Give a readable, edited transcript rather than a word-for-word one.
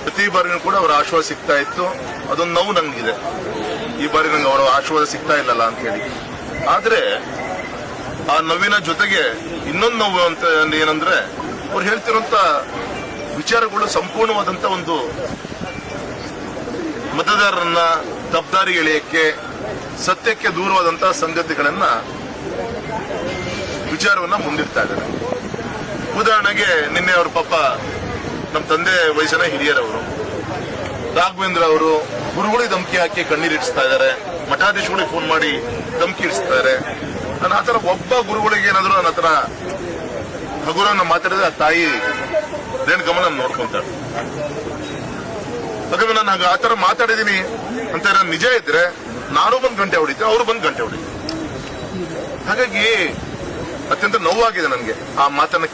ಪ್ರತಿ ಬಾರಿನೂ ಕೂಡ ಅವರ ಆಶ್ವಾಸ ಸಿಗ್ತಾ ಇತ್ತು. ಅದೊಂದು ನೋವು ನಂಗಿದೆ, ಈ ಬಾರಿ ನಂಗೆ ಅವರ ಆಶ್ವಾಸ ಸಿಗ್ತಾ ಇಲ್ಲಲ್ಲ ಅಂತ ಹೇಳಿ. ಆದ್ರೆ ಆ ನೋವಿನ ಜೊತೆಗೆ ಇನ್ನೊಂದು ನೋವು ಅಂತ ಏನಂದ್ರೆ, ಅವ್ರು ಹೇಳ್ತಿರುವಂತ ವಿಚಾರಗಳು ಸಂಪೂರ್ಣವಾದಂತ ಒಂದು ಮತದಾರರನ್ನ ತಪ್ಪದಾರಿ ಎಳೆಯಕ್ಕೆ, ಸತ್ಯಕ್ಕೆ ದೂರವಾದಂತಹ ಸಂಗತಿಗಳನ್ನ ವಿಚಾರವನ್ನ ಮುಂದಿಡ್ತಾ ಇದ್ದಾರೆ. ಉದಾಹರಣೆಗೆ ನಿನ್ನೆ ಅವ್ರ ಪಾಪ ನಮ್ಮ ತಂದೆ ವಯಸ್ಸಿನ ಹಿರಿಯರವರು ರಾಘವೇಂದ್ರ ಅವರು ಗುರುಗಳಿಗೆ ಧಮಕಿ ಹಾಕಿ ಕಣ್ಣೀರಿಡಿಸ್ತಾ ಇದ್ದಾರೆ, ಮಠಾಧೀಶಗಳಿಗೆ ಫೋನ್ ಮಾಡಿ ಧಮಕಿ ಇಡಿಸ್ತಾರೆ. ನಾನು ಆತರ ಒಬ್ಬ ಗುರುಗಳಿಗೆ ಏನಾದ್ರು ನನ್ನ ಹತ್ರ ಹಗುರನ್ನ ಮಾತಾಡಿದ್ರೆ ಆ ತಾಯಿ ರೇಣುಕಮ್ಮ ನಾನು ನೋಡ್ಕೊಂತಾರೆ. ಹಾಗಾದ್ರೆ ನಾನು ಆತರ ಮಾತಾಡಿದೀನಿ ಅಂತ ನಿಜ ಇದ್ರೆ ನಾನು ಬಂದು ಗಂಟೆ ಹೊಡಿತೆ, ಅವರು ಬಂದು ಗಂಟೆ ಹೊಡಿತೆ. ಹಾಗಾಗಿ ಅತ್ಯಂತ ನೋವಾಗಿದೆ ನನಗೆ ಆ ಮಾತನ್ನ